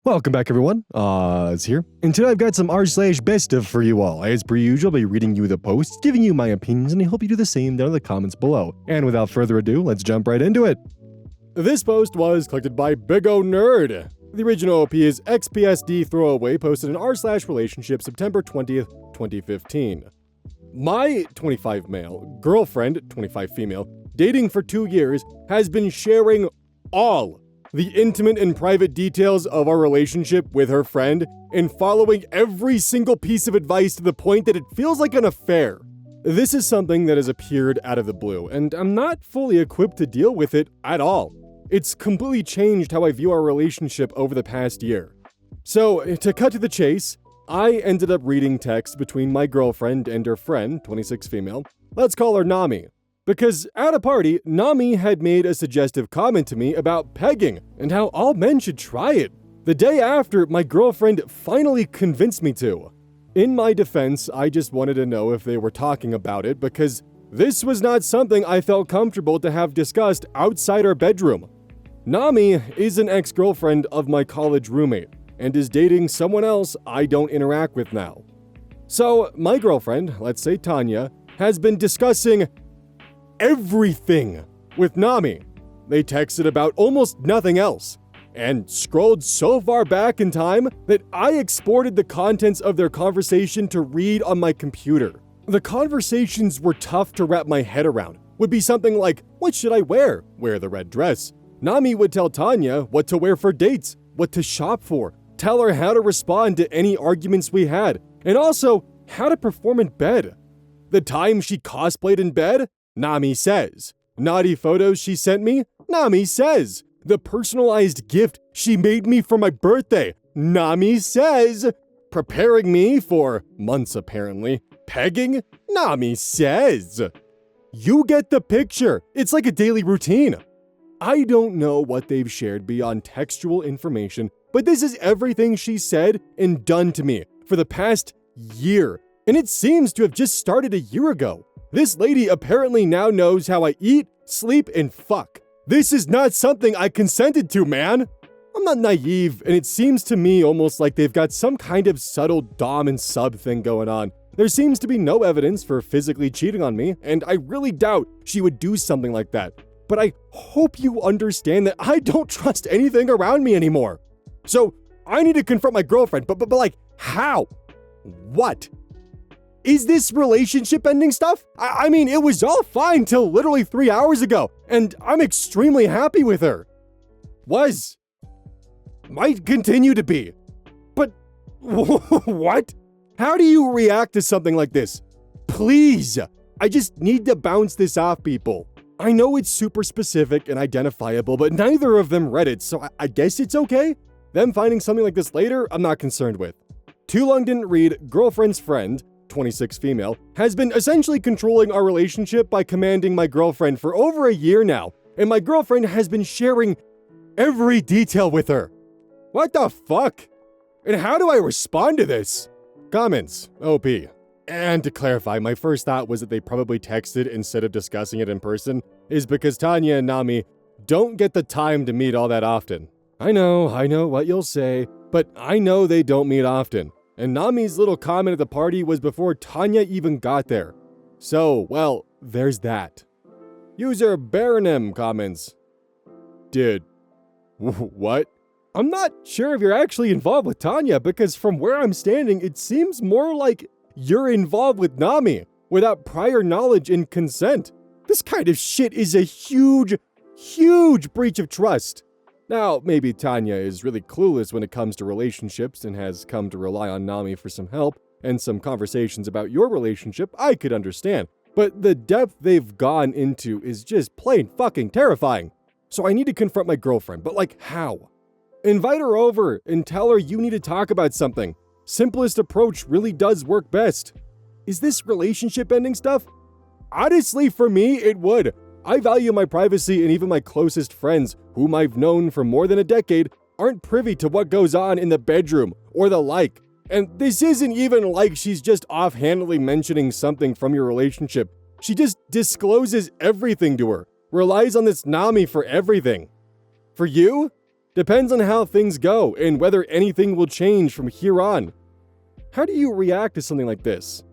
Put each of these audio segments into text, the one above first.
Welcome back, everyone. It's here. And today I've got some r/BestOf for you all. As per usual, I'll be reading you the posts, giving you my opinions, and I hope you do the same down in the comments below. And without further ado, let's jump right into it. This post was collected by Big O Nerd. The original OP is XPSD Throwaway, posted in r/relationship September 20th, 2015. My 25 male girlfriend, 25 female, dating for 2 years, has been sharing all the intimate and private details of our relationship with her friend and following every single piece of advice to the point that it feels like an affair. This is something that has appeared out of the blue, and I'm not fully equipped to deal with it at all. It's completely changed how I view our relationship over the past year. So, to cut to the chase, I ended up reading texts between my girlfriend and her friend, 26 female. Let's call her Nami. Because at a party, Nami had made a suggestive comment to me about pegging and how all men should try it. The day after, my girlfriend finally convinced me to. In my defense, I just wanted to know if they were talking about it because this was not something I felt comfortable to have discussed outside our bedroom. Nami is an ex-girlfriend of my college roommate and is dating someone else I don't interact with now. So, my girlfriend, let's say Tanya, has been discussing everything with Nami. They texted about almost nothing else, and scrolled so far back in time that I exported the contents of their conversation to read on my computer. The conversations were tough to wrap my head around. Would be something like, what should I wear? Wear the red dress. Nami would tell Tanya what to wear for dates, what to shop for, tell her how to respond to any arguments we had, and also how to perform in bed. The time she cosplayed in bed, Nami says. Naughty photos she sent me? Nami says. The personalized gift she made me for my birthday? Nami says. Preparing me for months apparently. Pegging? Nami says. You get the picture. It's like a daily routine. I don't know what they've shared beyond textual information, but this is everything she said and done to me for the past year. And it seems to have just started a year ago. This lady apparently now knows how I eat, sleep, and fuck. This is not something I consented to, man. I'm not naive, and it seems to me almost like they've got some kind of subtle dom and sub thing going on. There seems to be no evidence for physically cheating on me, and I really doubt she would do something like that. But I hope you understand that I don't trust anything around me anymore. So I need to confront my girlfriend, but like, how? What? Is this relationship ending stuff? I mean, it was all fine till literally 3 hours ago, and I'm extremely happy with her. Was. Might continue to be. But what? How do you react to something like this? Please, I just need to bounce this off people. I know it's super specific and identifiable, but neither of them read it, so I guess it's okay. Them finding something like this later, I'm not concerned with. Too long didn't read, girlfriend's friend, 26 female, has been essentially controlling our relationship by commanding my girlfriend for over a year now, and my girlfriend has been sharing every detail with her. What the fuck? And how do I respond to this? Comments, OP. And to clarify, my first thought was that they probably texted instead of discussing it in person, is because Tanya and Nami don't get the time to meet all that often. I know what you'll say, but I know they don't meet often. And Nami's little comment at the party was before Tanya even got there. So, well, there's that. User Baronem comments. Dude, what? I'm not sure if you're actually involved with Tanya because from where I'm standing, it seems more like you're involved with Nami without prior knowledge and consent. This kind of shit is a huge breach of trust. Now, maybe Tanya is really clueless when it comes to relationships and has come to rely on Nami for some help and some conversations about your relationship, I could understand. But the depth they've gone into is just plain fucking terrifying. So I need to confront my girlfriend, but like how? Invite her over and tell her you need to talk about something. Simplest approach really does work best. Is this relationship ending stuff? Honestly, for me, it would. I value my privacy, and even my closest friends, whom I've known for more than a decade, aren't privy to what goes on in the bedroom or the like. And this isn't even like she's just offhandedly mentioning something from your relationship. She just discloses everything to her, relies on this Nami for everything. For you? Depends on how things go and whether anything will change from here on. How do you react to something like this?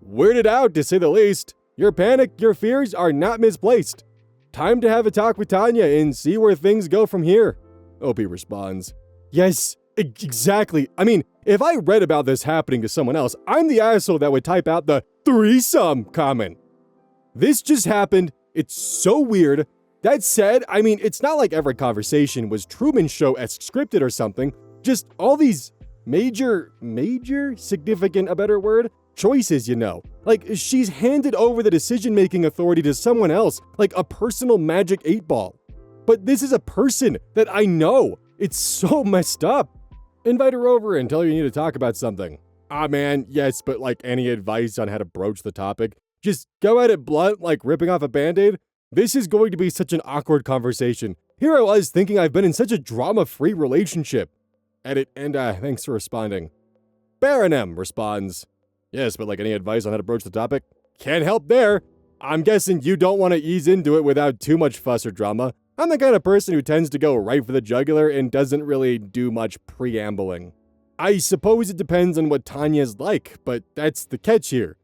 Weirded out, to say the least. Your panic, your fears are not misplaced. Time to have a talk with Tanya and see where things go from here. Opie responds, yes, exactly. I mean, if I read about this happening to someone else, I'm the asshole that would type out the threesome comment. This just happened. It's so weird. That said, I mean, it's not like every conversation was Truman Show-esque scripted or something. Just all these major, significant, a better word, choices, you know. Like, she's handed over the decision-making authority to someone else, like a personal magic 8-ball. But this is a person that I know. It's so messed up. Invite her over and tell her you need to talk about something. Ah, man, yes, but like any advice on how to broach the topic? Just go at it blunt, like ripping off a Band-Aid? This is going to be such an awkward conversation. Here I was thinking I've been in such a drama-free relationship. Edit, and thanks for responding. Baron M responds, yes, but like any advice on how to broach the topic? Can't help there. I'm guessing you don't want to ease into it without too much fuss or drama. I'm the kind of person who tends to go right for the jugular and doesn't really do much preambling. I suppose it depends on what Tanya's like, but that's the catch here.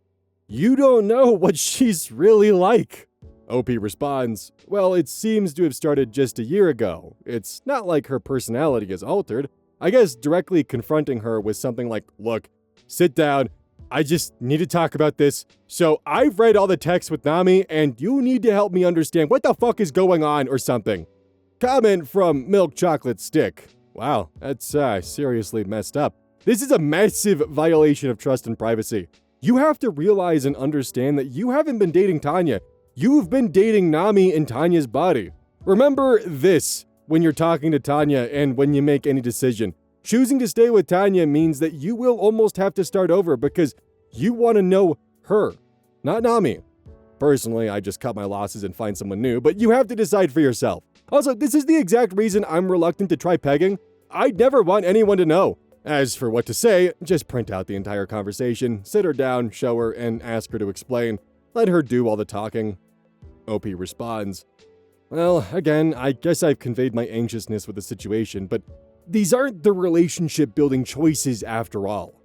You don't know what she's really like. OP responds, well, it seems to have started just a year ago. It's not like her personality is altered. I guess directly confronting her with something like, look, sit down. I just need to talk about this. So I've read all the texts with Nami, and you need to help me understand what the fuck is going on or something. Comment from Milk Chocolate Stick. Wow, that's seriously messed up. This is a massive violation of trust and privacy. You have to realize and understand that you haven't been dating Tanya. You've been dating Nami in Tanya's body. Remember this when you're talking to Tanya and when you make any decision. Choosing to stay with Tanya means that you will almost have to start over because you want to know her, not Nami. Personally, I just cut my losses and find someone new, but you have to decide for yourself. Also, this is the exact reason I'm reluctant to try pegging. I'd never want anyone to know. As for what to say, just print out the entire conversation, sit her down, show her, and ask her to explain. Let her do all the talking. OP responds, well, again, I guess I've conveyed my anxiousness with the situation, but these aren't the relationship-building choices after all.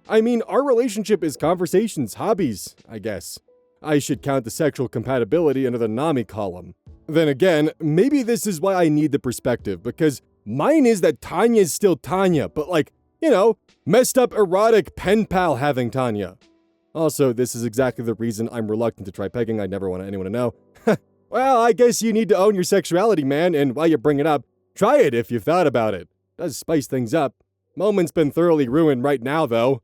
I mean, our relationship is conversations, hobbies, I guess. I should count the sexual compatibility under the Nami column. Then again, maybe this is why I need the perspective, because mine is that Tanya's still Tanya, but like, you know, messed up erotic pen pal having Tanya. Also, this is exactly the reason I'm reluctant to try pegging. I never want anyone to know. Well, I guess you need to own your sexuality, man, and while you bring it up, try it if you've thought about it. Does spice things up. Moment's been thoroughly ruined right now, though.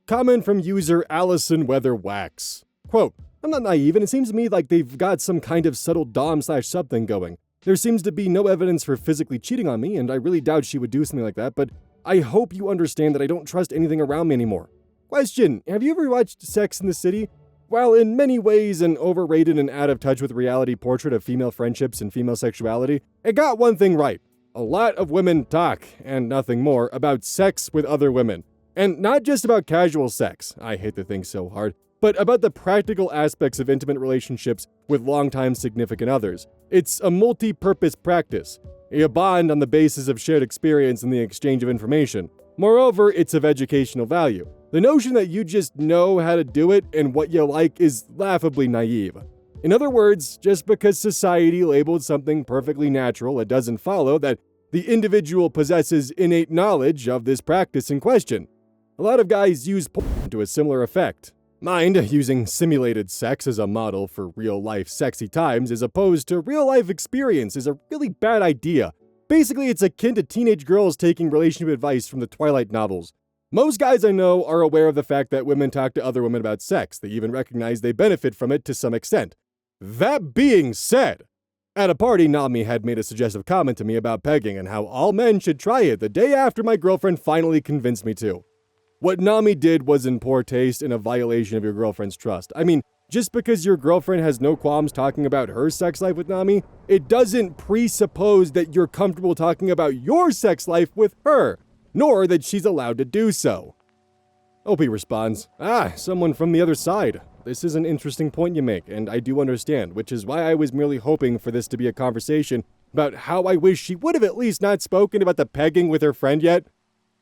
Comment from user Allison Weather Wax. Quote, I'm not naive, and it seems to me like they've got some kind of subtle dom/sub thing going. There seems to be no evidence for physically cheating on me, and I really doubt she would do something like that, but I hope you understand that I don't trust anything around me anymore. Question, have you ever watched Sex and the City? While in many ways an overrated and out of touch with reality portrait of female friendships and female sexuality, it got one thing right. A lot of women talk, and nothing more, about sex with other women. And not just about casual sex, I hate the thing so hard, but about the practical aspects of intimate relationships with longtime significant others. It's a multi-purpose practice, a bond on the basis of shared experience and the exchange of information. Moreover, it's of educational value. The notion that you just know how to do it and what you like is laughably naive. In other words, just because society labeled something perfectly natural, it doesn't follow that the individual possesses innate knowledge of this practice in question. A lot of guys use porn to a similar effect. Mind using simulated sex as a model for real-life sexy times as opposed to real-life experience is a really bad idea. Basically, it's akin to teenage girls taking relationship advice from the Twilight novels. Most guys I know are aware of the fact that women talk to other women about sex. They even recognize they benefit from it to some extent. That being said, at a party, Nami had made a suggestive comment to me about pegging and how all men should try it the day after my girlfriend finally convinced me to. What Nami did was in poor taste and a violation of your girlfriend's trust. I mean, just because your girlfriend has no qualms talking about her sex life with Nami, it doesn't presuppose that you're comfortable talking about your sex life with her, nor that she's allowed to do so. Opie responds, someone from the other side. This is an interesting point you make, and I do understand, which is why I was merely hoping for this to be a conversation about how I wish she would have at least not spoken about the pegging with her friend yet.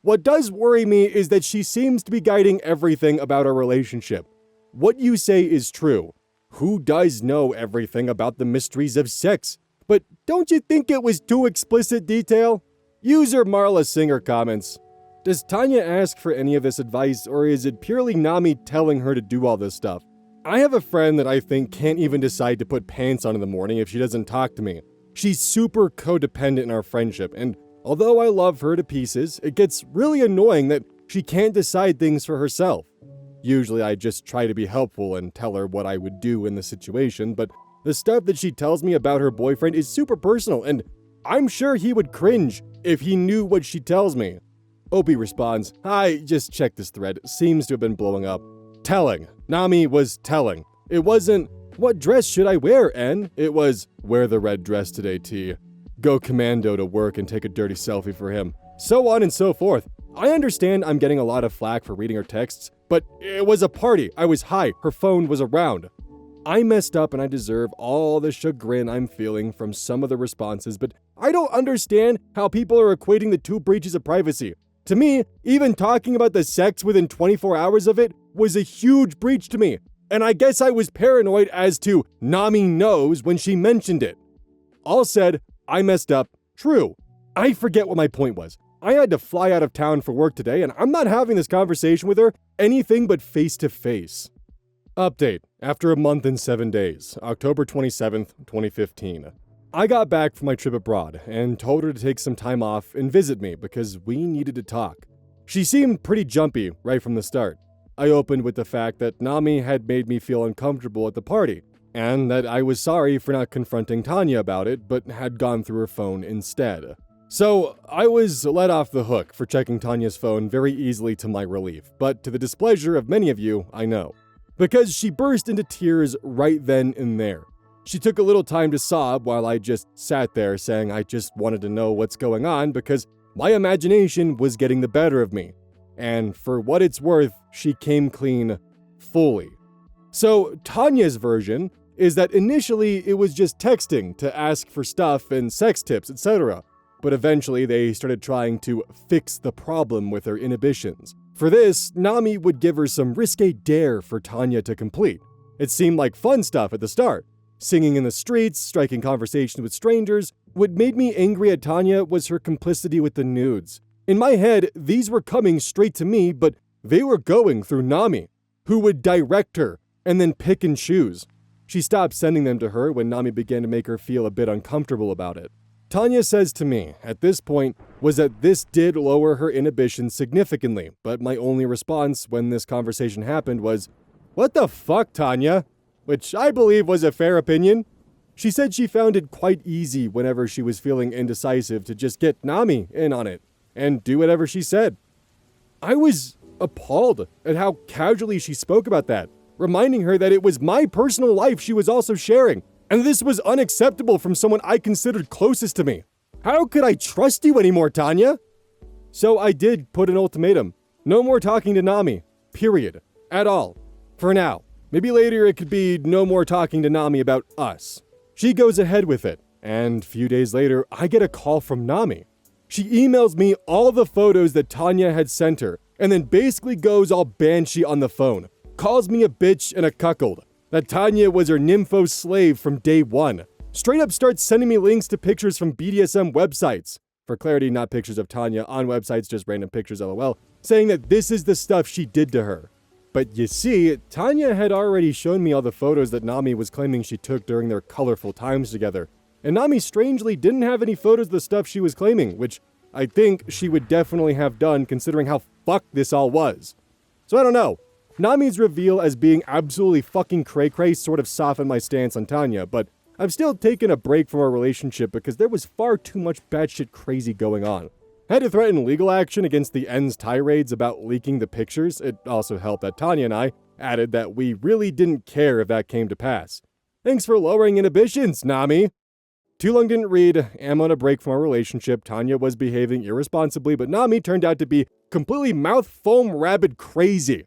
What does worry me is that she seems to be guiding everything about our relationship. What you say is true. Who does know everything about the mysteries of sex? But don't you think it was too explicit detail? User Marla Singer comments, does Tanya ask for any of this advice, or is it purely Nami telling her to do all this stuff? I have a friend that I think can't even decide to put pants on in the morning if she doesn't talk to me. She's super codependent in our friendship, and although I love her to pieces, it gets really annoying that she can't decide things for herself. Usually I just try to be helpful and tell her what I would do in the situation, but the stuff that she tells me about her boyfriend is super personal, and I'm sure he would cringe if he knew what she tells me. Opie responds, hi, just check this thread. Seems to have been blowing up. Telling. Nami was telling. It wasn't, what dress should I wear, N? It was, wear the red dress today, T. Go commando to work and take a dirty selfie for him. So on and so forth. I understand I'm getting a lot of flack for reading her texts, but it was a party. I was high. Her phone was around. I messed up and I deserve all the chagrin I'm feeling from some of the responses, but I don't understand how people are equating the two breaches of privacy. To me, even talking about the sex within 24 hours of it was a huge breach to me, and I guess I was paranoid as to Nami knows when she mentioned it. All said, I messed up. True. I forget what my point was. I had to fly out of town for work today, and I'm not having this conversation with her anything but face-to-face. Update. After a month and 7 days, October 27th, 2015. I got back from my trip abroad and told her to take some time off and visit me because we needed to talk. She seemed pretty jumpy right from the start. I opened with the fact that Nami had made me feel uncomfortable at the party, and that I was sorry for not confronting Tanya about it, but had gone through her phone instead. So, I was let off the hook for checking Tanya's phone very easily to my relief, but to the displeasure of many of you, I know. Because she burst into tears right then and there. She took a little time to sob while I just sat there saying I just wanted to know what's going on because my imagination was getting the better of me. And for what it's worth, she came clean fully. So Tanya's version is that initially it was just texting to ask for stuff and sex tips, etc. But eventually they started trying to fix the problem with her inhibitions. For this, Nami would give her some risque dare for Tanya to complete. It seemed like fun stuff at the start. Singing in the streets, striking conversations with strangers. What made me angry at Tanya was her complicity with the nudes. In my head, these were coming straight to me, but they were going through Nami, who would direct her and then pick and choose. She stopped sending them to her when Nami began to make her feel a bit uncomfortable about it. Tanya says to me, at this point, was that this did lower her inhibitions significantly, but my only response when this conversation happened was, what the fuck, Tanya? Which I believe was a fair opinion. She said she found it quite easy whenever she was feeling indecisive to just get Nami in on it and do whatever she said. I was appalled at how casually she spoke about that, reminding her that it was my personal life she was also sharing, and this was unacceptable from someone I considered closest to me. How could I trust you anymore, Tanya? So I did put an ultimatum. No more talking to Nami. Period. At all. For now. Maybe later it could be no more talking to Nami about us. She goes ahead with it, and a few days later, I get a call from Nami. She emails me all the photos that Tanya had sent her, and then basically goes all banshee on the phone. Calls me a bitch and a cuckold. That Tanya was her nympho slave from day one. Straight up starts sending me links to pictures from BDSM websites. For clarity, not pictures of Tanya on websites, just random pictures LOL. Saying that this is the stuff she did to her. But you see, Tanya had already shown me all the photos that Nami was claiming she took during their colorful times together. And Nami strangely didn't have any photos of the stuff she was claiming, which I think she would definitely have done considering how fucked this all was. So I don't know. Nami's reveal as being absolutely fucking cray-cray sort of softened my stance on Tanya, but I've still taken a break from our relationship because there was far too much batshit crazy going on. I had to threaten legal action against the N's tirades about leaking the pictures. It also helped that Tanya and I added that we really didn't care if that came to pass. Thanks for lowering inhibitions, Nami. Too long didn't read. Am on a break from our relationship. Tanya was behaving irresponsibly, but Nami turned out to be completely mouth foam rabid crazy.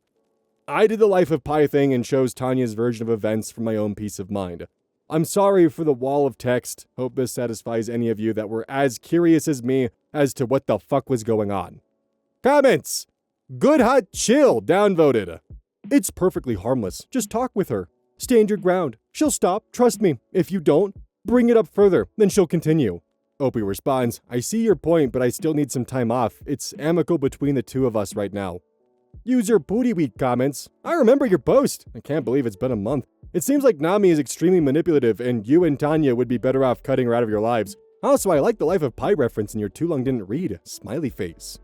I did the Life of Pi thing and chose Tanya's version of events for my own peace of mind. I'm sorry for the wall of text. Hope this satisfies any of you that were as curious as me as to what the fuck was going on. Comments! Good hot chill, downvoted. It's perfectly harmless. Just talk with her. Stand your ground. She'll stop, trust me. If you don't, bring it up further, then she'll continue. Opie responds, I see your point, but I still need some time off. It's amicable between the two of us right now. User Booty Week comments, I remember your post. I can't believe it's been a month. It seems like Nami is extremely manipulative, and you and Tanya would be better off cutting her out of your lives. Also, I like the Life of Pi reference in your too long didn't read. Smiley face.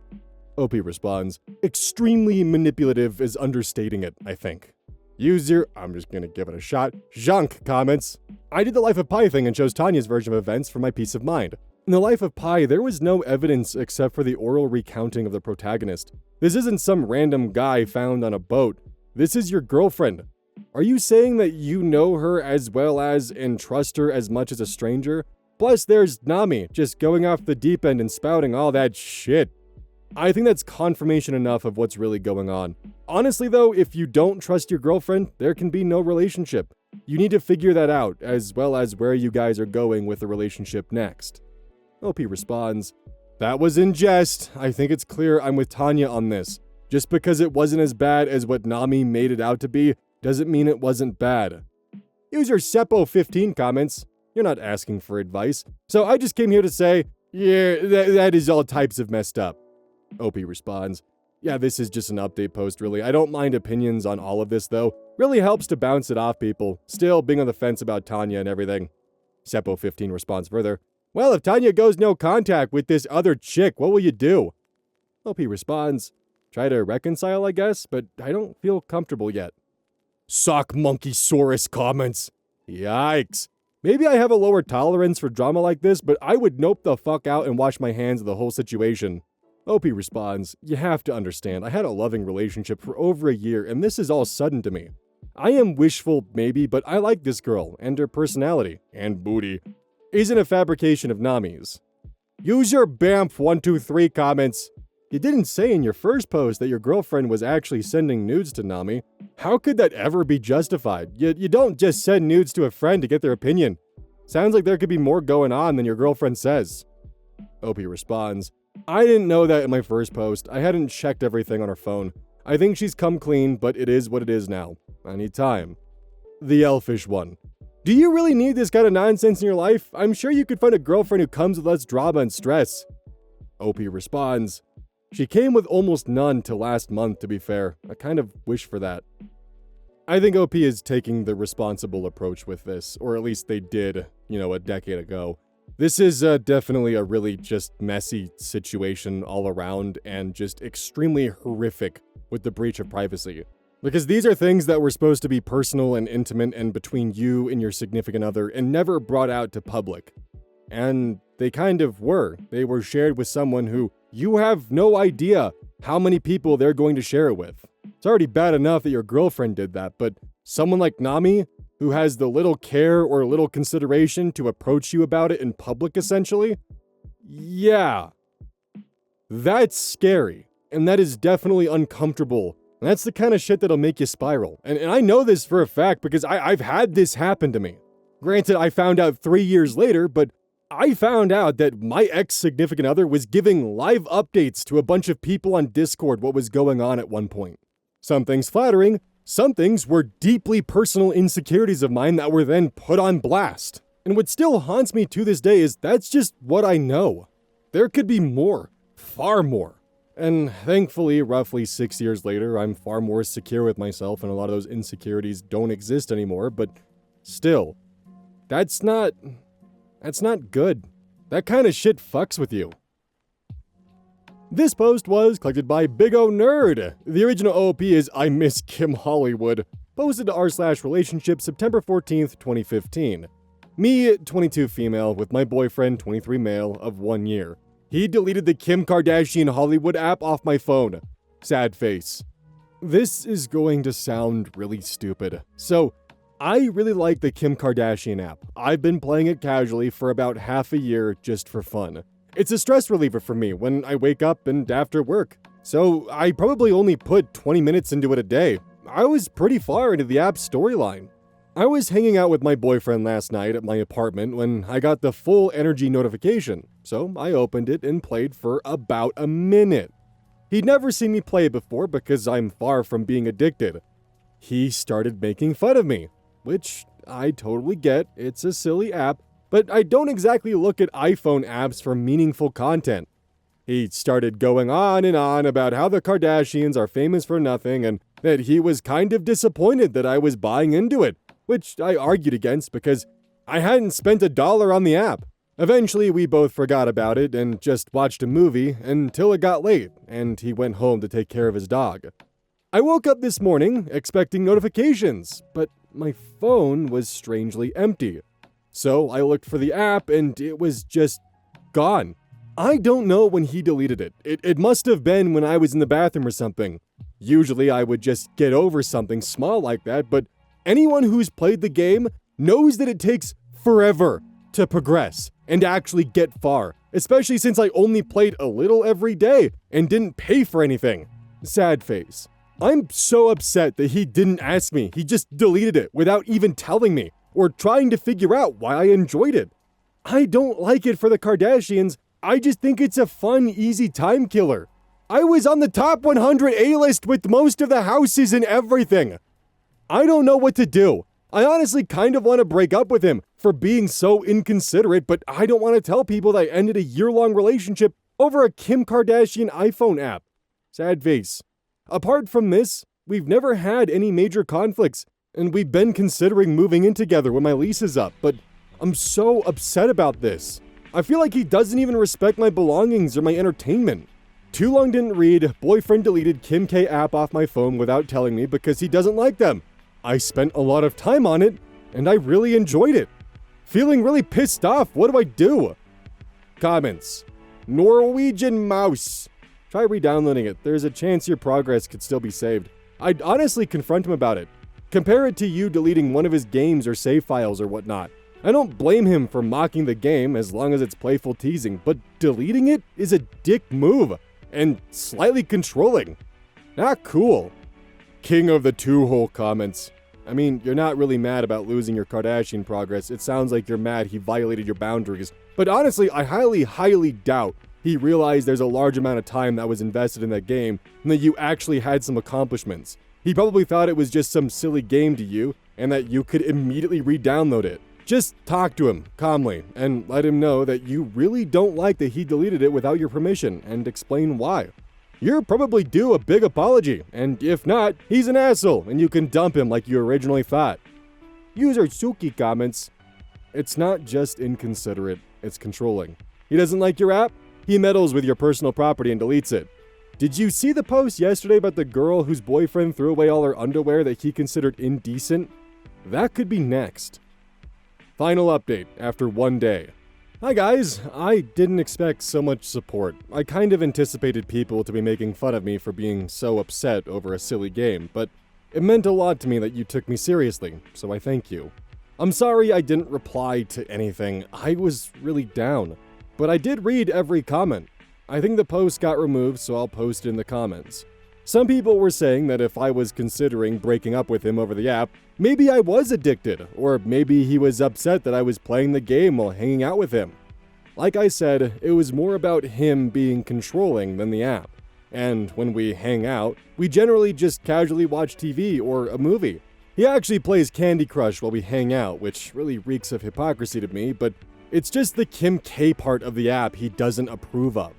Opie responds, extremely manipulative is understating it, I think. User, I'm just gonna give it a shot. Junk comments, I did the Life of Pi thing and chose Tanya's version of events for my peace of mind. In the Life of Pi, there was no evidence except for the oral recounting of the protagonist. This isn't some random guy found on a boat. This is your girlfriend. Are you saying that you know her as well as and trust her as much as a stranger? Plus, there's Nami just going off the deep end and spouting all that shit. I think that's confirmation enough of what's really going on. Honestly though, if you don't trust your girlfriend, there can be no relationship. You need to figure that out, as well as where you guys are going with the relationship next. OP responds, that was in jest. I think it's clear I'm with Tanya on this. Just because it wasn't as bad as what Nami made it out to be, doesn't mean it wasn't bad. User Seppo15 comments, you're not asking for advice, so I just came here to say, yeah, that is all types of messed up. OP responds, yeah, this is just an update post really. I don't mind opinions on all of this though. Really helps to bounce it off people. Still being on the fence about Tanya and everything. Seppo15 responds further, well, if Tanya goes no contact with this other chick, what will you do? OP responds, try to reconcile I guess, but I don't feel comfortable yet. Sock Monkeysaurus comments, yikes. Maybe I have a lower tolerance for drama like this, but I would nope the fuck out and wash my hands of the whole situation. OP responds, you have to understand, I had a loving relationship for over a year and this is all sudden to me. I am wishful, maybe, but I like this girl, and her personality, and booty, isn't a fabrication of Nami's. User Bamf123 comments, you didn't say in your first post that your girlfriend was actually sending nudes to Nami. How could that ever be justified? You don't just send nudes to a friend to get their opinion. Sounds like there could be more going on than your girlfriend says. OP responds, I didn't know that in my first post. I hadn't checked everything on her phone. I think she's come clean, but it is what it is now. I need time. The Elfish one. Do you really need this kind of nonsense in your life? I'm sure you could find a girlfriend who comes with less drama and stress. OP responds, she came with almost none till last month, to be fair. I kind of wish for that. I think OP is taking the responsible approach with this, or at least they did, a decade ago. This is definitely a really just messy situation all around and just extremely horrific with the breach of privacy. Because these are things that were supposed to be personal and intimate and between you and your significant other and never brought out to public. And they kind of were. They were shared with someone who you have no idea how many people they're going to share it with. It's already bad enough that your girlfriend did that, but someone like Nami, who has the little care or little consideration to approach you about it in public, essentially? Yeah. That's scary. And that is definitely uncomfortable. And that's the kind of shit that'll make you spiral. And I know this for a fact because I've had this happen to me. Granted, I found out 3 years later, but I found out that my ex-significant other was giving live updates to a bunch of people on Discord what was going on at one point. Some things flattering, some things were deeply personal insecurities of mine that were then put on blast. And what still haunts me to this day is that's just what I know. There could be more, far more. And thankfully, roughly 6 years later, I'm far more secure with myself and a lot of those insecurities don't exist anymore, but still, that's not good. That kind of shit fucks with you. This post was collected by Big O Nerd. The original OP is I Miss Kim Hollywood. Posted to r/relationship September 14th, 2015. Me, 22 female, with my boyfriend, 23 male, of 1 year. He deleted the Kim Kardashian Hollywood app off my phone. Sad face. This is going to sound really stupid. So, I really like the Kim Kardashian app. I've been playing it casually for about half a year just for fun. It's a stress reliever for me when I wake up and after work. So I probably only put 20 minutes into it a day. I was pretty far into the app's storyline. I was hanging out with my boyfriend last night at my apartment when I got the full energy notification, so I opened it and played for about a minute. He'd never seen me play before because I'm far from being addicted. He started making fun of me, which I totally get, it's a silly app, but I don't exactly look at iPhone apps for meaningful content. He started going on and on about how the Kardashians are famous for nothing and that he was kind of disappointed that I was buying into it, which I argued against because I hadn't spent $1 on the app. Eventually, we both forgot about it and just watched a movie until it got late and he went home to take care of his dog. I woke up this morning expecting notifications, but my phone was strangely empty. So I looked for the app and it was just gone. I don't know when he deleted it. It must have been when I was in the bathroom or something. Usually I would just get over something small like that, but anyone who's played the game knows that it takes forever to progress and actually get far, especially since I only played a little every day and didn't pay for anything. Sad face. I'm so upset that he didn't ask me. He just deleted it without even telling me or trying to figure out why I enjoyed it. I don't like it for the Kardashians. I just think it's a fun, easy time killer. I was on the top 100 A-list with most of the houses and everything. I don't know what to do. I honestly kind of want to break up with him for being so inconsiderate, but I don't want to tell people that I ended a year-long relationship over a Kim Kardashian iPhone app. Sad face. Apart from this, we've never had any major conflicts, and we've been considering moving in together when my lease is up, but I'm so upset about this. I feel like he doesn't even respect my belongings or my entertainment. Too long didn't read, boyfriend deleted Kim K app off my phone without telling me because he doesn't like them. I spent a lot of time on it, and I really enjoyed it. Feeling really pissed off, what do I do? Comments. Norwegian mouse. Try re-downloading it, there's a chance your progress could still be saved. I'd honestly confront him about it. Compare it to you deleting one of his games or save files or whatnot. I don't blame him for mocking the game as long as it's playful teasing, but deleting it is a dick move, and slightly controlling. Not cool. King of the two-hole comments. I mean, you're not really mad about losing your Kardashian progress. It sounds like you're mad he violated your boundaries. But honestly, I highly doubt he realized there's a large amount of time that was invested in that game and that you actually had some accomplishments. He probably thought it was just some silly game to you and that you could immediately re-download it. Just talk to him calmly and let him know that you really don't like that he deleted it without your permission and explain why. You're probably due a big apology, and if not, he's an asshole and you can dump him like you originally thought. User Suki comments, it's not just inconsiderate, it's controlling. He doesn't like your app? He meddles with your personal property and deletes it. Did you see the post yesterday about the girl whose boyfriend threw away all her underwear that he considered indecent? That could be next. Final update after one day. Hi guys, I didn't expect so much support. I kind of anticipated people to be making fun of me for being so upset over a silly game, but it meant a lot to me that you took me seriously, so I thank you. I'm sorry I didn't reply to anything, I was really down. But I did read every comment. I think the post got removed, so I'll post it in the comments. Some people were saying that if I was considering breaking up with him over the app, maybe I was addicted, or maybe he was upset that I was playing the game while hanging out with him. Like I said, it was more about him being controlling than the app. And when we hang out, we generally just casually watch TV or a movie. He actually plays Candy Crush while we hang out, which really reeks of hypocrisy to me, but it's just the Kim K part of the app he doesn't approve of.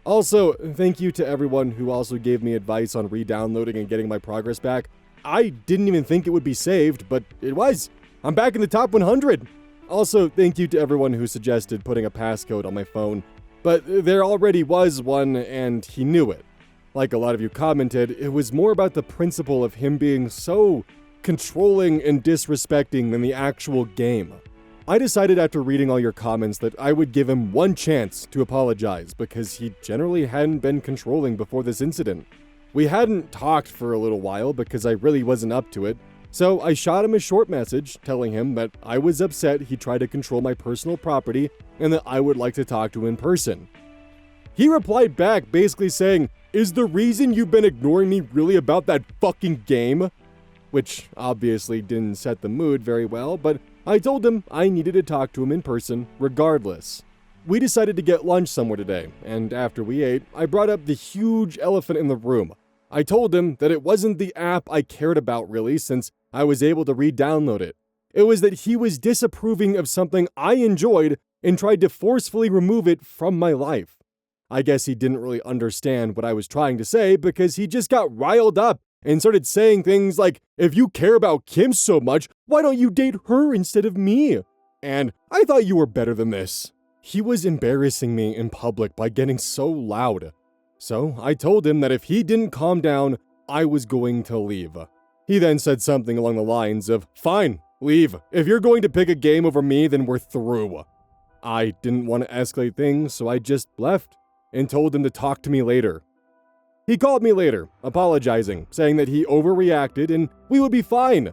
Also, thank you to everyone who also gave me advice on re-downloading and getting my progress back. I didn't even think it would be saved, but it was. I'm back in the top 100. Also, thank you to everyone who suggested putting a passcode on my phone, but there already was one and he knew it. Like a lot of you commented, it was more about the principle of him being so controlling and disrespecting than the actual game. I decided after reading all your comments that I would give him one chance to apologize because he generally hadn't been controlling before this incident. We hadn't talked for a little while because I really wasn't up to it, so I shot him a short message telling him that I was upset he tried to control my personal property and that I would like to talk to him in person. He replied back basically saying, "Is the reason you've been ignoring me really about that fucking game?" which obviously didn't set the mood very well, but I told him I needed to talk to him in person regardless. We decided to get lunch somewhere today, and after we ate, I brought up the huge elephant in the room. I told him that it wasn't the app I cared about really, since I was able to re-download it. It was that he was disapproving of something I enjoyed and tried to forcefully remove it from my life. I guess he didn't really understand what I was trying to say because he just got riled up and started saying things like, "If you care about Kim so much, why don't you date her instead of me?" And "I thought you were better than this." He was embarrassing me in public by getting so loud. So I told him that if he didn't calm down, I was going to leave. He then said something along the lines of, "Fine, leave. If you're going to pick a game over me, then we're through." I didn't want to escalate things, so I just left and told him to talk to me later. He called me later, apologizing, saying that he overreacted and we would be fine,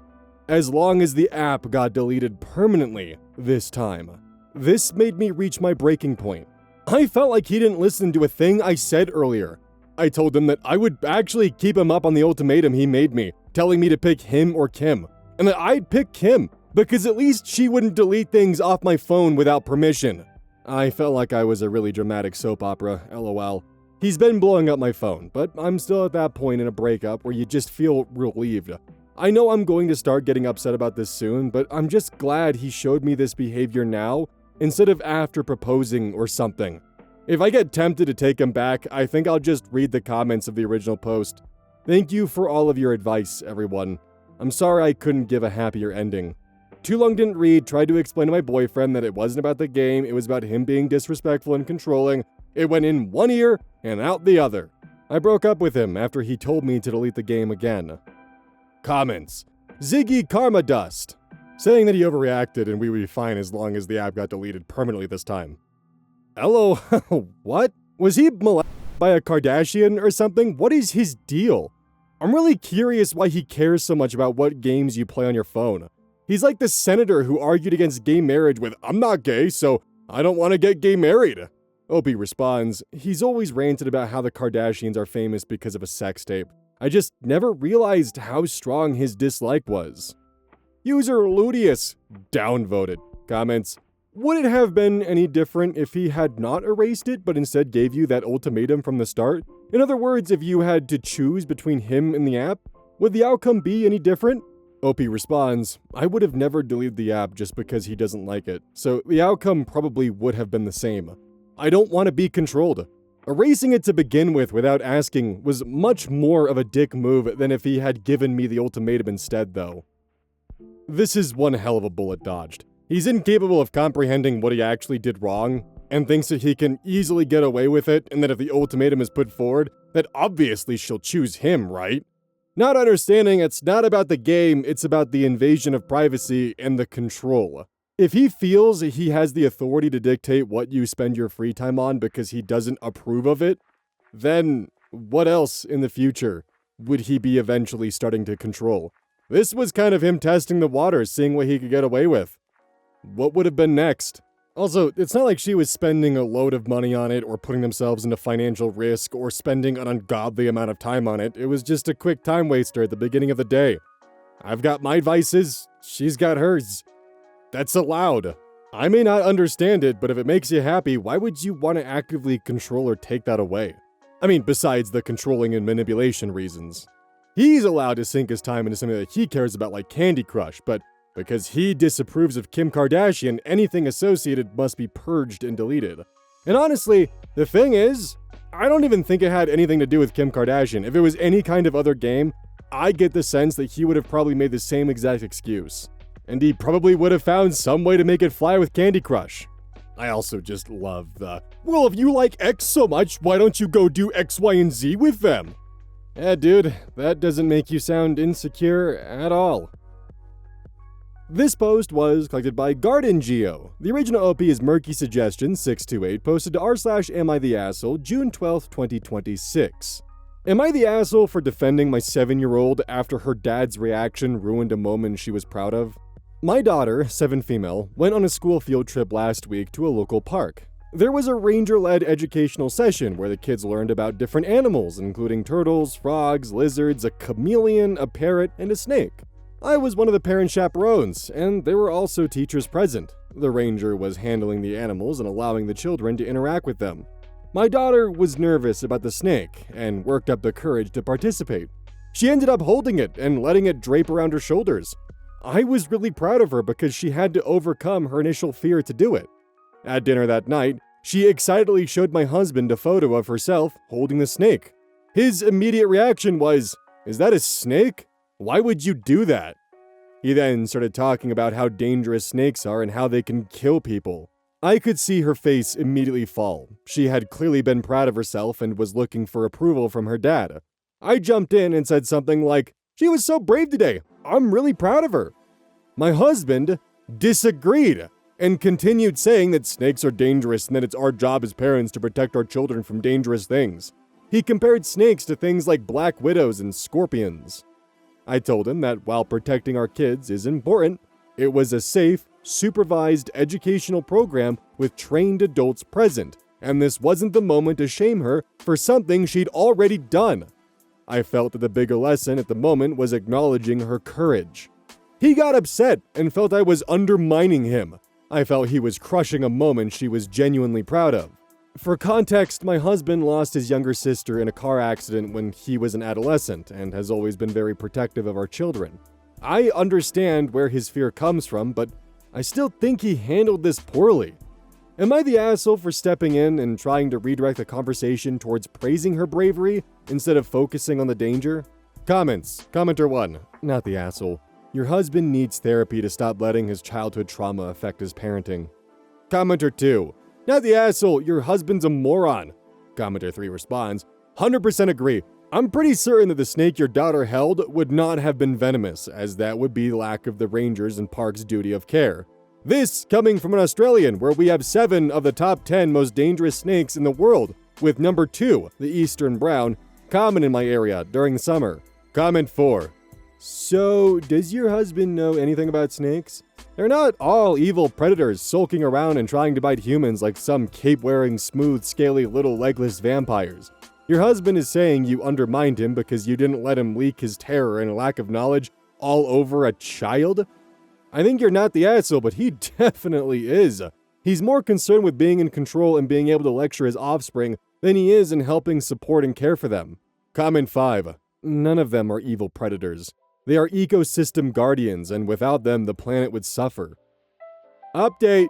as long as the app got deleted permanently this time. This made me reach my breaking point. I felt like he didn't listen to a thing I said earlier. I told him that I would actually keep him up on the ultimatum he made me, telling me to pick him or Kim, and that I'd pick Kim, because at least she wouldn't delete things off my phone without permission. I felt like I was a really dramatic soap opera, lol. He's been blowing up my phone, but I'm still at that point in a breakup where you just feel relieved. I know I'm going to start getting upset about this soon, but I'm just glad he showed me this behavior now instead of after proposing or something. If I get tempted to take him back, I think I'll just read the comments of the original post. Thank you for all of your advice, everyone. I'm sorry I couldn't give a happier ending. Too Long Didn't Read tried to explain to my boyfriend that it wasn't about the game, it was about him being disrespectful and controlling. It went in one ear and out the other. I broke up with him after he told me to delete the game again. Comments. Ziggy Karma Dust, saying that he overreacted and we would be fine as long as the app got deleted permanently this time. Hello, what? Was he molested by a Kardashian or something? What is his deal? I'm really curious why he cares so much about what games you play on your phone. He's like the senator who argued against gay marriage with, "I'm not gay, so I don't want to get gay married." Opie responds, he's always ranted about how the Kardashians are famous because of a sex tape. I just never realized how strong his dislike was. User Ludius, downvoted. Comments. Would it have been any different if he had not erased it, but instead gave you that ultimatum from the start? In other words, if you had to choose between him and the app, would the outcome be any different? OP responds, I would have never deleted the app just because he doesn't like it, so the outcome probably would have been the same. I don't want to be controlled. Erasing it to begin with without asking was much more of a dick move than if he had given me the ultimatum instead, though. This is one hell of a bullet dodged. He's incapable of comprehending what he actually did wrong, and thinks that he can easily get away with it, and that if the ultimatum is put forward, that obviously she'll choose him, right? Not understanding it's not about the game, it's about the invasion of privacy and the control. If he feels he has the authority to dictate what you spend your free time on because he doesn't approve of it, then what else in the future would he be eventually starting to control? This was kind of him testing the waters, seeing what he could get away with. What would have been next? Also, it's not like she was spending a load of money on it or putting themselves into financial risk or spending an ungodly amount of time on it. It was just a quick time waster at the beginning of the day. I've got my vices, she's got hers. That's allowed. I may not understand it, but if it makes you happy, why would you want to actively control or take that away? I mean, besides the controlling and manipulation reasons. He's allowed to sink his time into something that he cares about like Candy Crush, but because he disapproves of Kim Kardashian, anything associated must be purged and deleted. And honestly, the thing is, I don't even think it had anything to do with Kim Kardashian. If it was any kind of other game, I get the sense that he would have probably made the same exact excuse. And he probably would have found some way to make it fly with Candy Crush. I also just love the, well, if you like X so much, why don't you go do X, Y, and Z with them? Yeah, dude, that doesn't make you sound insecure at all. This post was collected by Garden Geo. The original OP is Murky Suggestion 628, posted to r/amItheasshole, June 12th, 2026. Am I the asshole for defending my 7-year-old after her dad's reaction ruined a moment she was proud of? My daughter, 7 female, went on a school field trip last week to a local park. There was a ranger-led educational session where the kids learned about different animals, including turtles, frogs, lizards, a chameleon, a parrot, and a snake. I was one of the parent chaperones, and there were also teachers present. The ranger was handling the animals and allowing the children to interact with them. My daughter was nervous about the snake and worked up the courage to participate. She ended up holding it and letting it drape around her shoulders. I was really proud of her because she had to overcome her initial fear to do it. At dinner that night, she excitedly showed my husband a photo of herself holding the snake. His immediate reaction was, "Is that a snake? Why would you do that?" He then started talking about how dangerous snakes are and how they can kill people. I could see her face immediately fall. She had clearly been proud of herself and was looking for approval from her dad. I jumped in and said something like, "She was so brave today. I'm really proud of her." My husband disagreed and continued saying that snakes are dangerous and that it's our job as parents to protect our children from dangerous things. He compared snakes to things like black widows and scorpions. I told him that while protecting our kids is important, it was a safe, supervised educational program with trained adults present, and this wasn't the moment to shame her for something she'd already done. I felt that the bigger lesson at the moment was acknowledging her courage. He got upset and felt I was undermining him. I felt he was crushing a moment she was genuinely proud of. For context, my husband lost his younger sister in a car accident when he was an adolescent and has always been very protective of our children. I understand where his fear comes from, but I still think he handled this poorly. Am I the asshole for stepping in and trying to redirect the conversation towards praising her bravery instead of focusing on the danger? Comments. Commenter 1. Not the asshole. Your husband needs therapy to stop letting his childhood trauma affect his parenting. Commenter 2. Not the asshole, your husband's a moron. Commenter 3 responds, 100% agree. I'm pretty certain that the snake your daughter held would not have been venomous, as that would be lack of the rangers and park's duty of care. This coming from an Australian, where we have 7 of the top 10 most dangerous snakes in the world, with number 2, the eastern brown, common in my area during the summer. Comment 4. So, does your husband know anything about snakes? They're not all evil predators sulking around and trying to bite humans like some cape-wearing, smooth, scaly little legless vampires. Your husband is saying you undermined him because you didn't let him leak his terror and lack of knowledge all over a child? I think you're not the asshole, but he definitely is. He's more concerned with being in control and being able to lecture his offspring than he is in helping support and care for them. Comment 5. None of them are evil predators. They are ecosystem guardians, and without them, the planet would suffer. Update!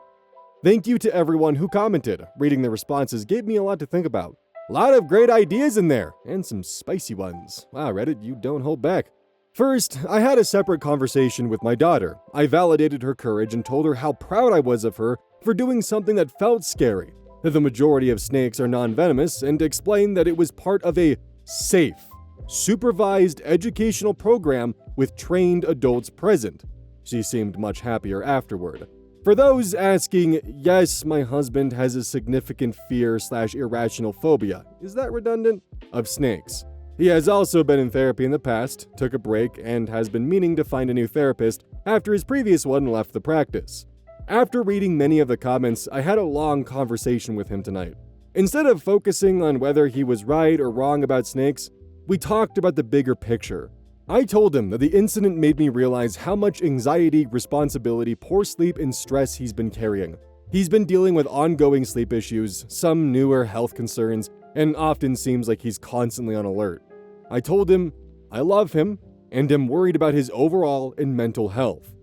Thank you to everyone who commented. Reading the responses gave me a lot to think about. A lot of great ideas in there, and some spicy ones. Wow, Reddit, you don't hold back. First, I had a separate conversation with my daughter. I validated her courage and told her how proud I was of her for doing something that felt scary, that the majority of snakes are non-venomous, and explained that it was part of a safe, supervised educational program with trained adults present. She seemed much happier afterward. For those asking, yes, my husband has a significant fear/irrational phobia, is that redundant? Of snakes. He has also been in therapy in the past, took a break, and has been meaning to find a new therapist after his previous one left the practice. After reading many of the comments, I had a long conversation with him tonight. Instead of focusing on whether he was right or wrong about snakes, we talked about the bigger picture. I told him that the incident made me realize how much anxiety, responsibility, poor sleep, and stress he's been carrying. He's been dealing with ongoing sleep issues, some newer health concerns, and often seems like he's constantly on alert. I told him I love him and am worried about his overall and mental health.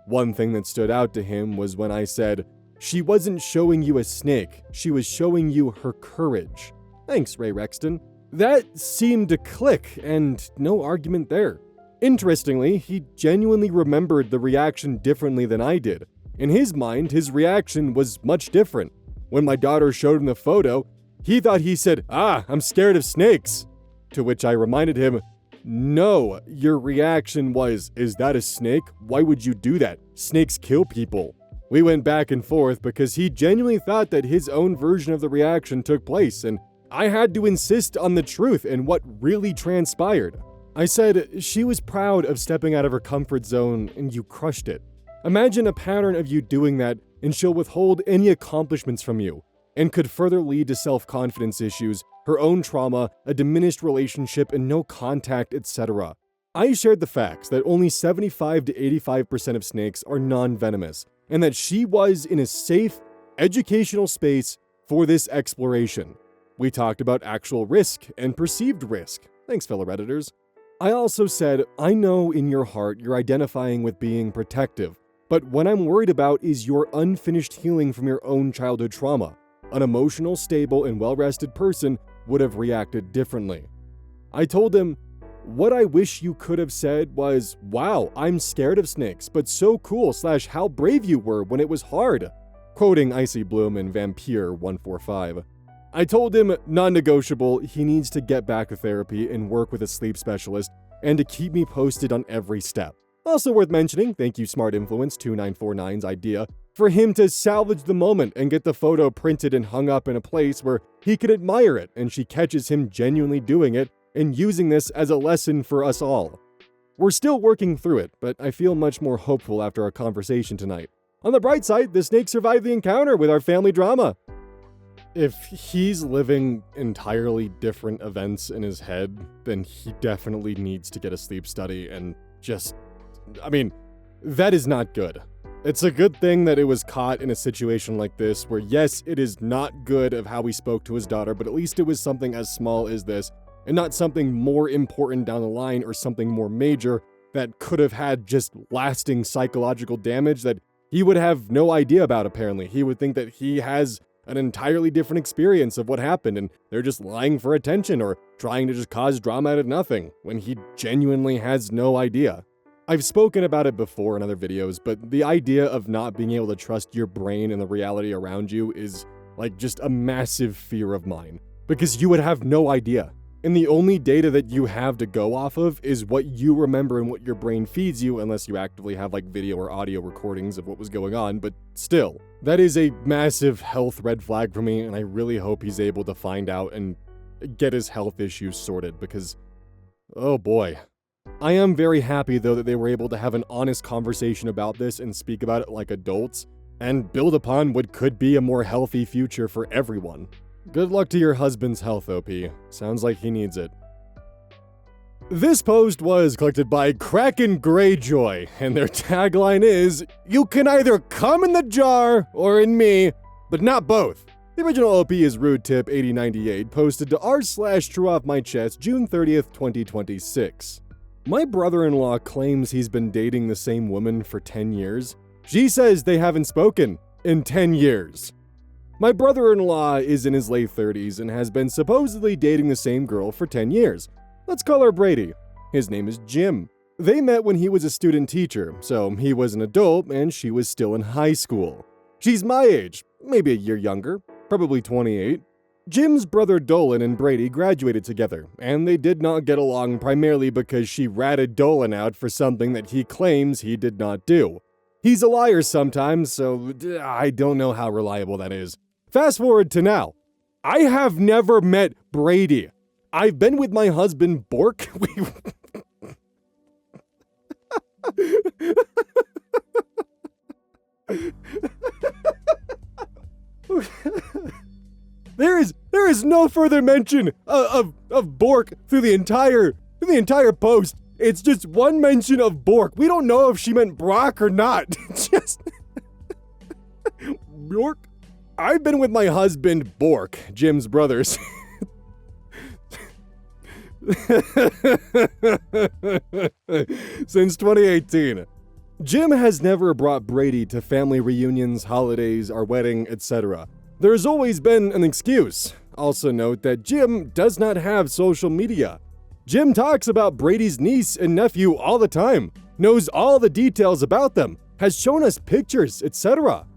One thing that stood out to him was when I said, "She wasn't showing you a snake, she was showing you her courage." Thanks, Ray Rexton. That seemed to click, and no argument there. Interestingly, he genuinely remembered the reaction differently than I did. In his mind, his reaction was much different. When my daughter showed him the photo, he thought he said, I'm scared of snakes." To which I reminded him, "No, your reaction was, is that a snake? Why would you do that? Snakes kill people." We went back and forth because he genuinely thought that his own version of the reaction took place, and I had to insist on the truth and what really transpired. I said, "She was proud of stepping out of her comfort zone and you crushed it. Imagine a pattern of you doing that and she'll withhold any accomplishments from you. and could further lead to self-confidence issues, her own trauma, a diminished relationship, and no contact, etc. I shared the facts that only 75 to 85% of snakes are non-venomous, and that she was in a safe, educational space for this exploration. We talked about actual risk and perceived risk. Thanks, fellow Redditors. I also said, I know in your heart you're identifying with being protective, but what I'm worried about is your unfinished healing from your own childhood trauma. An emotional, stable, and well-rested person would have reacted differently. I told him, what I wish you could have said was, wow, I'm scared of snakes, but so cool / how brave you were when it was hard. Quoting Icy Bloom and Vampire 145. I told him, non-negotiable, he needs to get back to therapy and work with a sleep specialist, and to keep me posted on every step. Also worth mentioning, thank you Smart Influence 2949's idea, for him to salvage the moment and get the photo printed and hung up in a place where he could admire it, and she catches him genuinely doing it and using this as a lesson for us all. We're still working through it, but I feel much more hopeful after our conversation tonight. On the bright side, the snake survived the encounter with our family drama. If he's living entirely different events in his head, then he definitely needs to get a sleep study and that is not good. It's a good thing that it was caught in a situation like this where, yes, it is not good of how he spoke to his daughter, but at least it was something as small as this and not something more important down the line or something more major that could have had just lasting psychological damage that he would have no idea about, apparently. He would think that he has an entirely different experience of what happened and they're just lying for attention or trying to just cause drama out of nothing when he genuinely has no idea. I've spoken about it before in other videos, but the idea of not being able to trust your brain and the reality around you is like just a massive fear of mine because you would have no idea. And the only data that you have to go off of is what you remember and what your brain feeds you, unless you actively have like video or audio recordings of what was going on, but still. That is a massive health red flag for me, and I really hope he's able to find out and get his health issues sorted because, oh boy. I am very happy though that they were able to have an honest conversation about this and speak about it like adults, and build upon what could be a more healthy future for everyone. Good luck to your husband's health, OP. Sounds like he needs it. This post was collected by Kraken Greyjoy, and their tagline is, "You can either come in the jar or in me, but not both." The original OP is Rude Tip 8098, posted to r/TrueOffMyChest, June 30th, 2026. My brother-in-law claims he's been dating the same woman for 10 years. She says they haven't spoken in 10 years. My brother-in-law is in his late 30s and has been supposedly dating the same girl for 10 years. Let's call her Brady. His name is Jim. They met when he was a student teacher, so he was an adult and she was still in high school. She's my age, maybe a year younger, probably 28. Jim's brother Dolan and Brady graduated together, and they did not get along primarily because she ratted Dolan out for something that he claims he did not do. He's a liar sometimes, so I don't know how reliable that is. Fast forward to now. I have never met Brady. I've been with my husband, Bork. There is no further mention of Bork through the entire post. It's just one mention of Bork. We don't know if she meant Brock or not. Just Bork. I've been with my husband, Bork, Jim's brothers. Since 2018. Jim has never brought Brady to family reunions, holidays, our wedding, etc. There's always been an excuse. Also note that Jim does not have social media. Jim talks about Brady's niece and nephew all the time, knows all the details about them, has shown us pictures, etc.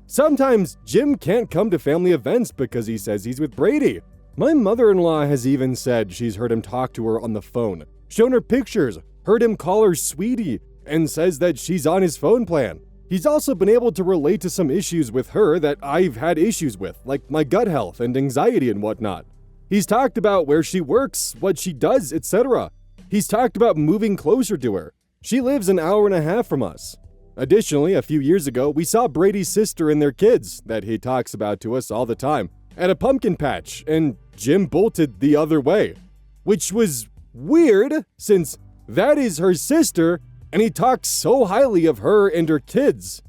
Sometimes Jim can't come to family events because he says he's with Brady. My mother-in-law has even said she's heard him talk to her on the phone, shown her pictures, heard him call her sweetie, and says that she's on his phone plan. He's also been able to relate to some issues with her that I've had issues with, like my gut health and anxiety and whatnot. He's talked about where she works, what she does, etc. He's talked about moving closer to her. She lives an hour and a half from us. Additionally, a few years ago, we saw Brady's sister and their kids, that he talks about to us all the time, at a pumpkin patch, and Jim bolted the other way. Which was weird, since that is her sister, and he talks so highly of her and her kids.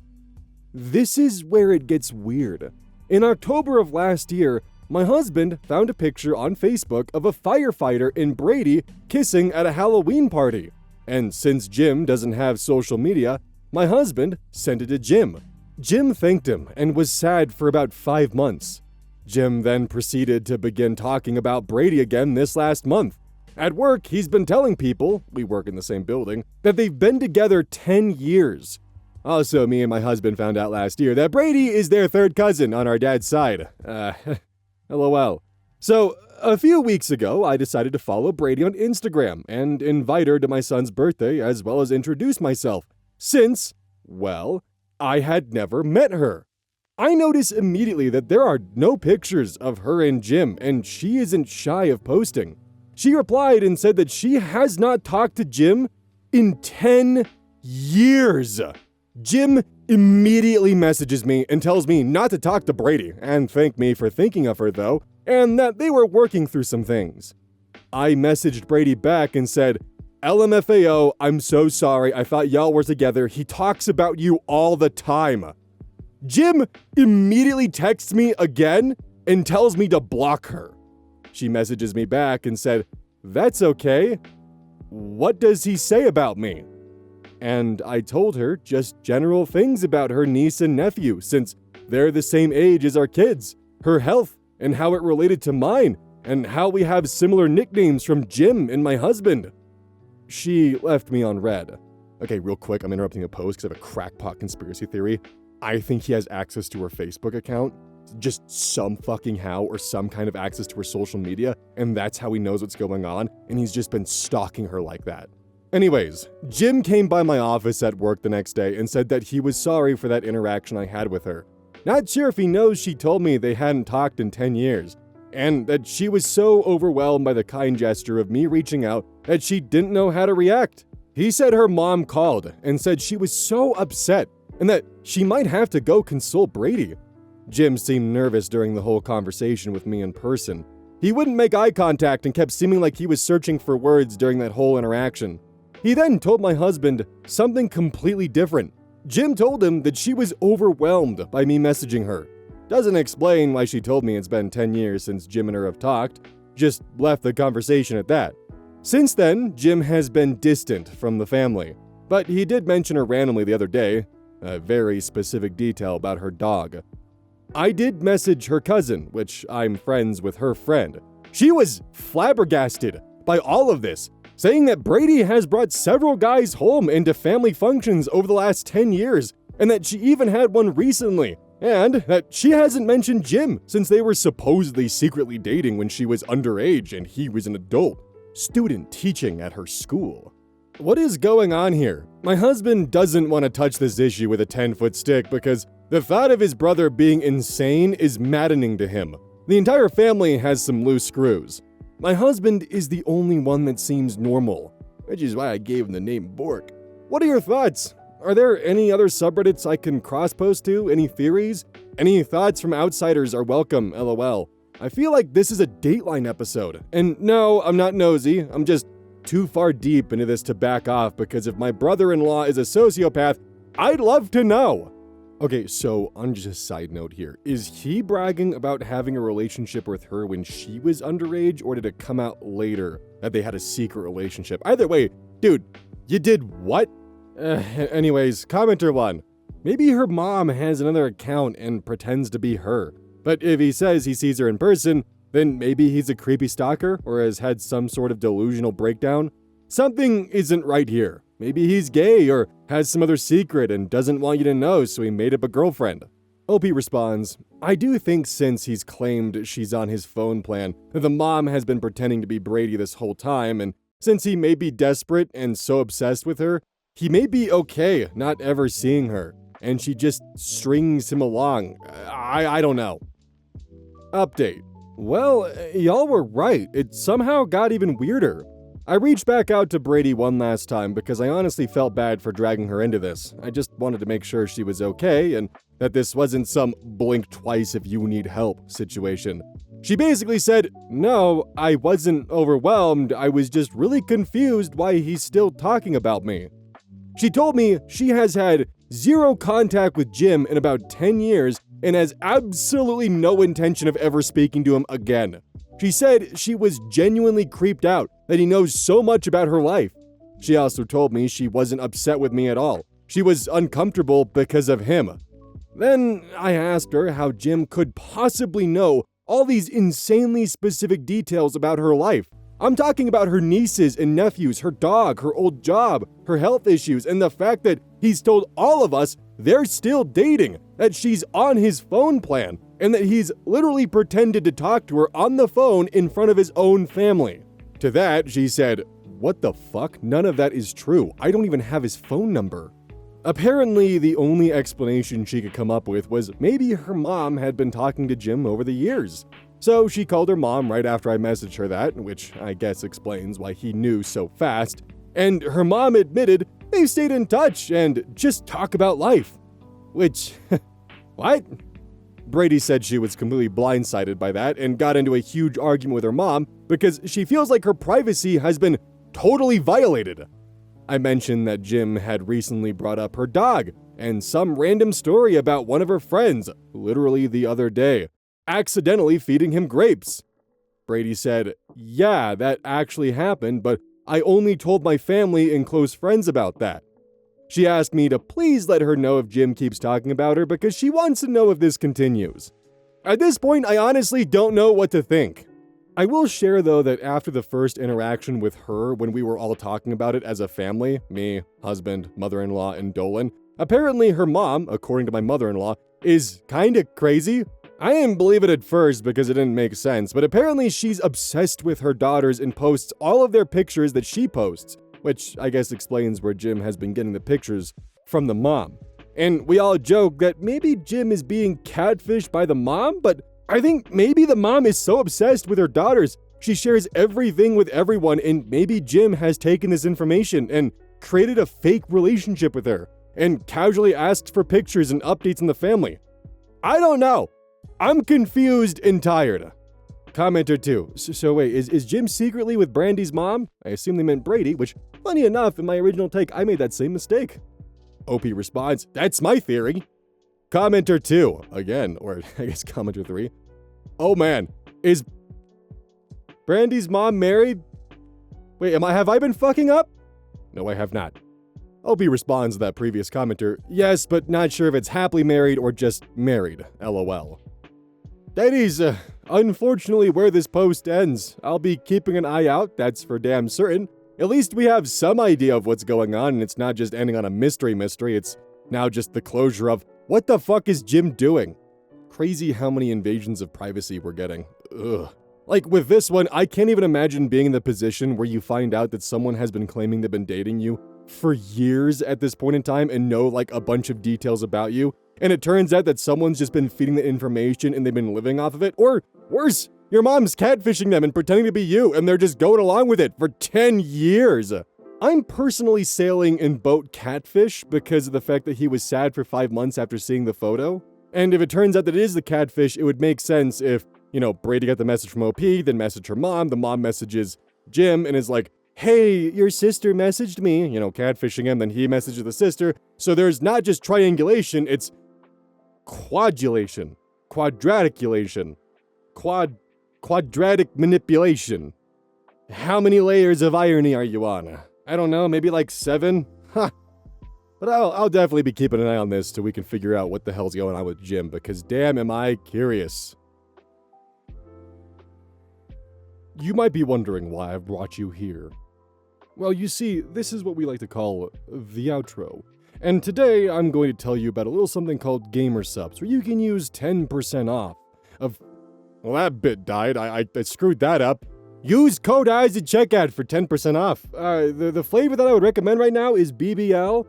This is where it gets weird. In October of last year, my husband found a picture on Facebook of a firefighter and Brady kissing at a Halloween party. And since Jim doesn't have social media, my husband sent it to Jim. Jim thanked him and was sad for about 5 months. Jim then proceeded to begin talking about Brady again this last month. At work, he's been telling people, we work in the same building, that they've been together 10 years. Also, me and my husband found out last year that Brady is their third cousin on our dad's side. LOL. So, a few weeks ago, I decided to follow Brady on Instagram and invite her to my son's birthday as well as introduce myself, since, well, I had never met her. I notice immediately that there are no pictures of her and Jim, and she isn't shy of posting. She replied and said that she has not talked to Jim in 10 years. Jim immediately messages me and tells me not to talk to Brady, and thanked me for thinking of her though, and that they were working through some things. I messaged Brady back and said, LMFAO, I'm so sorry, I thought y'all were together, he talks about you all the time. Jim immediately texts me again and tells me to block her. She messages me back and said, that's okay. What does he say about me? And I told her just general things about her niece and nephew, since they're the same age as our kids, her health, and how it related to mine, and how we have similar nicknames from Jim and my husband. She left me on red. Okay, real quick, I'm interrupting a post because I have a crackpot conspiracy theory. I think he has access to her Facebook account, just some fucking how, or some kind of access to her social media, and that's how he knows what's going on, and he's just been stalking her like that. Anyways, Jim came by my office at work the next day and said that he was sorry for that interaction I had with her. Not sure if he knows she told me they hadn't talked in 10 years, and that she was so overwhelmed by the kind gesture of me reaching out that she didn't know how to react. He said her mom called and said she was so upset and that she might have to go console Brady. Jim seemed nervous during the whole conversation with me in person. He wouldn't make eye contact and kept seeming like he was searching for words during that whole interaction. He then told my husband something completely different. Jim told him that she was overwhelmed by me messaging her. Doesn't explain why she told me it's been 10 years since Jim and her have talked, just left the conversation at that. Since then, Jim has been distant from the family, but he did mention her randomly the other day, a very specific detail about her dog. I did message her cousin, which I'm friends with her friend. She was flabbergasted by all of this, saying that Brady has brought several guys home into family functions over the last 10 years, and that she even had one recently, and that she hasn't mentioned Jim since they were supposedly secretly dating when she was underage and he was an adult student teaching at her school. What is going on here? My husband doesn't want to touch this issue with a 10-foot stick because the thought of his brother being insane is maddening to him. The entire family has some loose screws. My husband is the only one that seems normal, which is why I gave him the name Bork. What are your thoughts? Are there any other subreddits I can cross-post to? Any theories? Any thoughts from outsiders are welcome, LOL. I feel like this is a Dateline episode. And no, I'm not nosy, I'm just too far deep into this to back off because if my brother-in-law is a sociopath, I'd love to know. Okay, so on just a side note here, is he bragging about having a relationship with her when she was underage, or did it come out later that they had a secret relationship? Either way, dude, you did what? Anyways, commenter 1. Maybe her mom has another account and pretends to be her. But if he says he sees her in person, then maybe he's a creepy stalker or has had some sort of delusional breakdown. Something isn't right here. Maybe he's gay or has some other secret and doesn't want you to know, so he made up a girlfriend. OP responds, I do think since he's claimed she's on his phone plan, that the mom has been pretending to be Brady this whole time, and since he may be desperate and so obsessed with her, he may be okay not ever seeing her, and she just strings him along. I don't know. Update. Well, y'all were right. It somehow got even weirder. I reached back out to Brady one last time because I honestly felt bad for dragging her into this. I just wanted to make sure she was okay and that this wasn't some blink twice if you need help situation. She basically said, "No, I wasn't overwhelmed, I was just really confused why he's still talking about me." She told me she has had zero contact with Jim in about 10 years and has absolutely no intention of ever speaking to him again. She said she was genuinely creeped out that he knows so much about her life. She also told me she wasn't upset with me at all. She was uncomfortable because of him. Then I asked her how Jim could possibly know all these insanely specific details about her life. I'm talking about her nieces and nephews, her dog, her old job, her health issues, and the fact that he's told all of us they're still dating, that she's on his phone plan, and that he's literally pretended to talk to her on the phone in front of his own family. To that, she said, "What the fuck? None of that is true. I don't even have his phone number." Apparently, the only explanation she could come up with was maybe her mom had been talking to Jim over the years. So she called her mom right after I messaged her that, which I guess explains why he knew so fast. And her mom admitted they stayed in touch and just talk about life. Which, what? Brady said she was completely blindsided by that and got into a huge argument with her mom because she feels like her privacy has been totally violated. I mentioned that Jim had recently brought up her dog and some random story about one of her friends, literally the other day, accidentally feeding him grapes. Brady said, "Yeah, that actually happened, but I only told my family and close friends about that." She asked me to please let her know if Jim keeps talking about her because she wants to know if this continues. At this point, I honestly don't know what to think. I will share though that after the first interaction with her when we were all talking about it as a family, me, husband, mother-in-law, and Dolan, apparently her mom, according to my mother-in-law, is kinda crazy. I didn't believe it at first because it didn't make sense, but apparently she's obsessed with her daughters and posts all of their pictures that she posts, which I guess explains where Jim has been getting the pictures from the mom. And we all joke that maybe Jim is being catfished by the mom, but I think maybe the mom is so obsessed with her daughters, she shares everything with everyone, and maybe Jim has taken this information and created a fake relationship with her, and casually asks for pictures and updates on the family. I don't know. I'm confused and tired. Commenter 2. So wait, is Jim secretly with Brandy's mom? I assume they meant Brady, which, funny enough, in my original take, I made that same mistake. OP responds, "That's my theory." Commenter 2. Again, or I guess commenter 3. "Oh man, is Brandy's mom married? Wait, have I been fucking up?" No, I have not. OP responds to that previous commenter, "Yes, but not sure if it's happily married or just married, lol." That is, unfortunately where this post ends. I'll be keeping an eye out, that's for damn certain. At least we have some idea of what's going on, and it's not just ending on a mystery, it's now just the closure of, what the fuck is Jim doing? Crazy how many invasions of privacy we're getting. Ugh. Like with this one, I can't even imagine being in the position where you find out that someone has been claiming they've been dating you for years at this point in time and know like a bunch of details about you. And it turns out that someone's just been feeding the information and they've been living off of it. Or worse, your mom's catfishing them and pretending to be you and they're just going along with it for 10 years. I'm personally sailing in boat catfish because of the fact that he was sad for 5 months after seeing the photo. And if it turns out that it is the catfish, it would make sense if, Brady got the message from OP, then messaged her mom, the mom messages Jim and is like, "Hey, your sister messaged me," catfishing him, then he messages the sister. So there's not just triangulation, it's quadratic manipulation. How many layers of irony are you on? I don't know, maybe like 7? Huh. But I'll definitely be keeping an eye on this till we can figure out what the hell's going on with Jim, because damn am I curious. You might be wondering why I've brought you here. Well, you see, this is what we like to call the outro. And today, I'm going to tell you about a little something called Gamer Subs, where you can use 10% off of... Well, that bit died. I screwed that up. Use code YeetySkeety at checkout for 10% off. The flavor that I would recommend right now is BBL.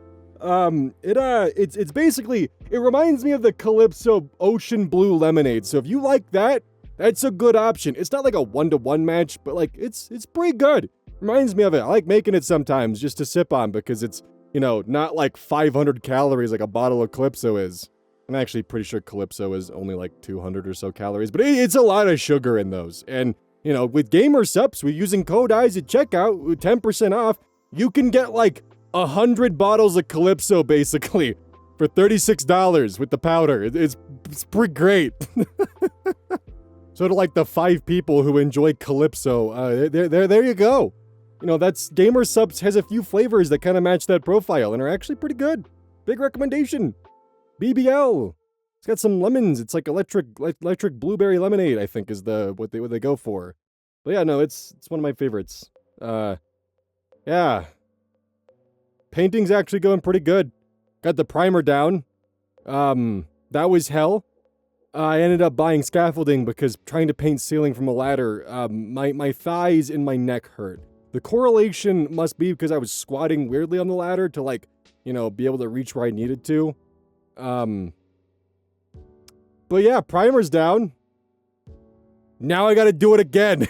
It's basically... It reminds me of the Calypso Ocean Blue Lemonade, so if you like that, that's a good option. It's not like a 1-to-1 match, but like, it's pretty good. Reminds me of it. I like making it sometimes just to sip on because it's, you know, not like 500 calories like a bottle of Calypso is. I'm actually pretty sure Calypso is only like 200 or so calories, but it's a lot of sugar in those. And, you know, with Gamer Subs, we're using code EYEZ at checkout with 10% off. You can get like 100 bottles of Calypso basically for $36 with the powder. It's pretty great. So to like the 5 people who enjoy Calypso, there you go. You know, that's Gamer Subs has a few flavors that kind of match that profile and are actually pretty good. Big recommendation. BBL. It's got some lemons. It's like electric blueberry lemonade, I think, is what they go for. But yeah, no, it's one of my favorites. Yeah. Painting's actually going pretty good. Got the primer down. That was hell. I ended up buying scaffolding because trying to paint ceiling from a ladder, my thighs and my neck hurt. The correlation must be because I was squatting weirdly on the ladder to, like, you know, be able to reach where I needed to. But yeah, primer's down. Now I gotta do it again.